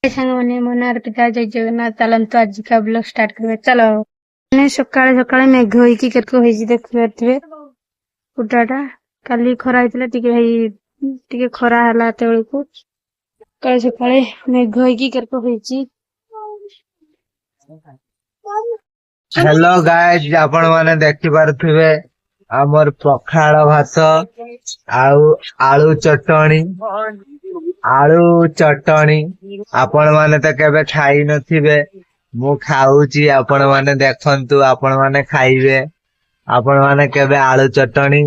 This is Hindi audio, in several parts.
साଙ୍ଗमाने मो नार पिता जय जगन्नाथ चलंतु आज का ब्लॉग स्टार्ट करबे चलो ने सकाळे सकाळे मेघ होईकी केतको होईची देखि परथिबे उटाटा काली खरा आइतले टिके खरा हला तेळकु काळे सकाळे मेघ होईकी केतको होईची। हेलो गाइस आपण माने देखि पारथिबे हमर पखाळ भात आलू चटणी आपण माने त केबे खाई नथिबे मु खाऊची आपण माने देखंतु आपण माने खाइबे आपण माने केबे आलू चटणी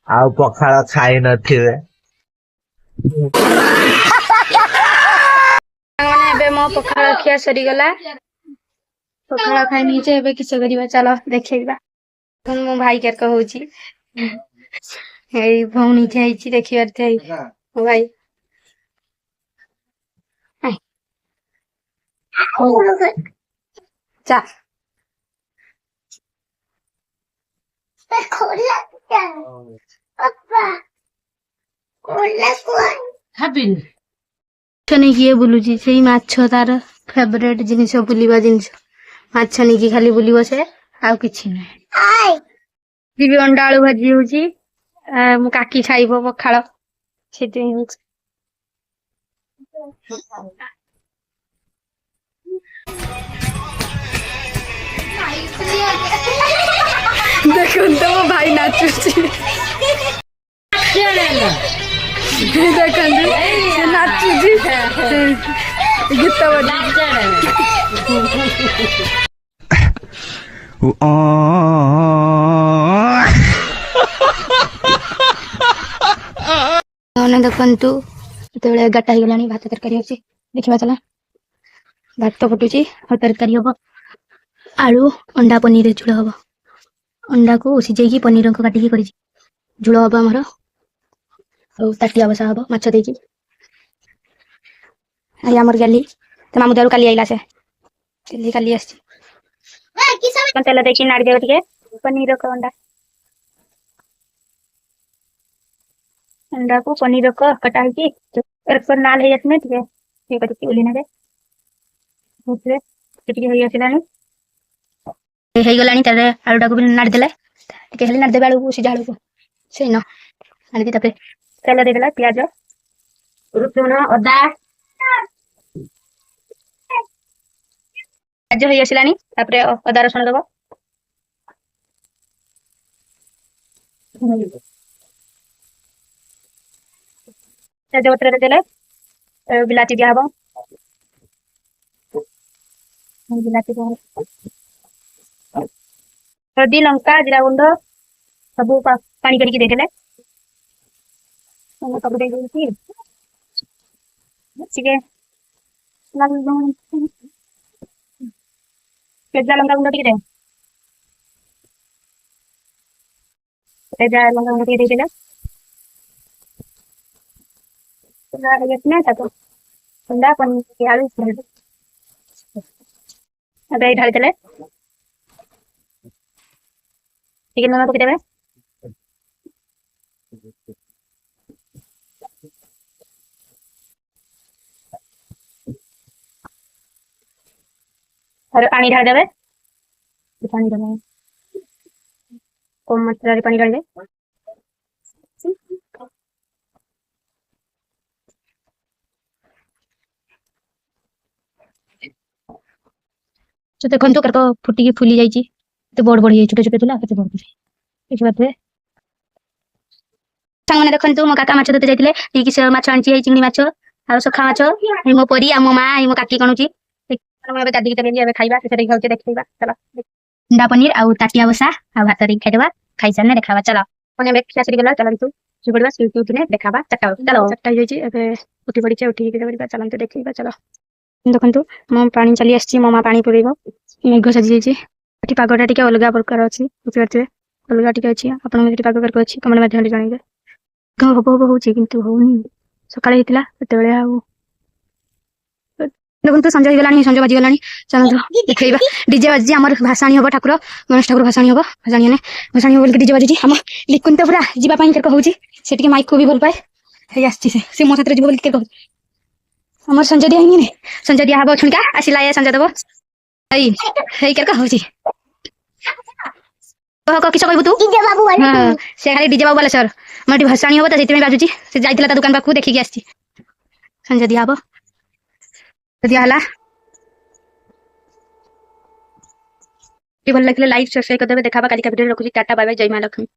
आउ पखाळ खाई नथिबे माने एबे मो पखाळ खिया सरी गला पखाळ खाइ नीचे एबे किछ करिबा चलो देखैबा कोन मो भाई केर कहउची एई भौणी जाईची देखिबार थाई ओ भाई चा छने किए बुलुची सेई माछ तार फेवरेट जिनिस बुलिबा जिनिस माछ नेकी खाली बुलिबो से आउ किछि नै दिबी अंडा आलू भाजी होची मु काकी खाइबो पखाळ सेति होची देखो तो वो भाई नाचुची देखो से नाचुची गीत बजा देखु ये गाटा हो गलानी भात तरकारी होची देखिबा चला भात फुटुची और तरकारी हबो आलू अंडा पनीर झुल हबो अंडा को सिजेकी पनीर को काटिकी करी झुल हबो हमर और ताटिया बसा हबो माछ देकी आई हमर गाली त मामू दारू काली आइला से दिल्ली काली आसी कौन तेल देखी नाड़ देव टिके पनीर को अंडा को पनीर को कटा की पर नाल है इसमें ठीक है ये करके उलिना दे दूसरे टिके होई आसिलानी हे गलानी तारे आलूटा को भी नाड़ देले टिके हेली नाड़ देबे आलू को सिजा आलू को से न आनी दी तापे तेल दे देला प्याज रसुन अदा आज होई आसिलानी तापरे अदा रसुन दबो तेजपत्र देले बिलाती दिया हबो बिलाती हल्दी लंका जीरा गुंड सब पानी करके दे देले सब दे देती ठीक है तेजा लंका गुंड टिके दे तेजा लंका गुंड टिके दे देले ना था तो अंडा पनीर के आलू अबे ढाल देले चिकन नमक पके देबे और पानी ढाल देबे पानी डालना कम मात्रा रे पानी डाल दे तो देखो तो करको फुटी की फुली जाई तो बड़ बड़ छोटे छोटे तुला केते बड़ देखि बाते संगने देखंतु मो काका माछ धरते जाइतिले ई कि से माछ आंची चिंगड़ी माछ आ सखा माछ ई मो परी आ मो मा ई मो काकी कनुची हम एबे दादी के तबे एबे खाइबा से देखि खाउचे देखिबा चलो अंडा पनीर आ ताटिया बसा आ भात रे खाइबा खाइ साने देखाबा चलो कोने बे खिया सरी गेला चलो तू सुगडबा सुतु तुने देखाबा चटा चलो चटा जाई एबे उठी पड़ी छै उठी के करबा चलन तो देखिबा चलो देखंतु मो पानी चली आसी मो मा पानी पुरेबो मेघ सजी जाई एठी पागटा टिके अलगा प्रकार अछि बुझते अलगा टिके अछि आपन में पाग कर अछि कमेंट माध्यम जणाइबे गाँव हबो होछि किंतु होउनी सकाळे हितला तेबेले आउ देखंतु संजय गलानी संजय बाजी गलानी चलो तो देखैबा डीजे बाजी हमर भाषाणी हबो ठाकुर गणेश ठाकुर भाषाणी हबो भाषाणी ने भाषाणी बोल के डीजे बाजी हम लिखुन तो पूरा जीवा पाइन कर कहउछि से टिके माइक को भी बोल पाए हे आछि से मो साथे जीव बोल के कहउछि আমার সঞ্জয় দিয়া হিনি সঞ্জয় দিয়া হব ছুণকা আসিলা এ সঞ্জয় দেব এই এই কেরকা হউছি কহ কিছ কইবু তু ডিজে বাবু वाले হ্যাঁ সে খালি ডিজে বাবু বালেশ্বর মোটি ভাসানি হব তো সেইতে বাজুছি সে যাইতিলা তা দোকান পাখু দেখিকি আসছি সঞ্জয় দিয়া হব দিয়া হলা ভাল লাগলে লাইক সবসক্রাইব করে দেবে দেখাবা কালিকা ভিডিও রখুছি টাটা বাই বাই জয় মা লক্ষ্মী।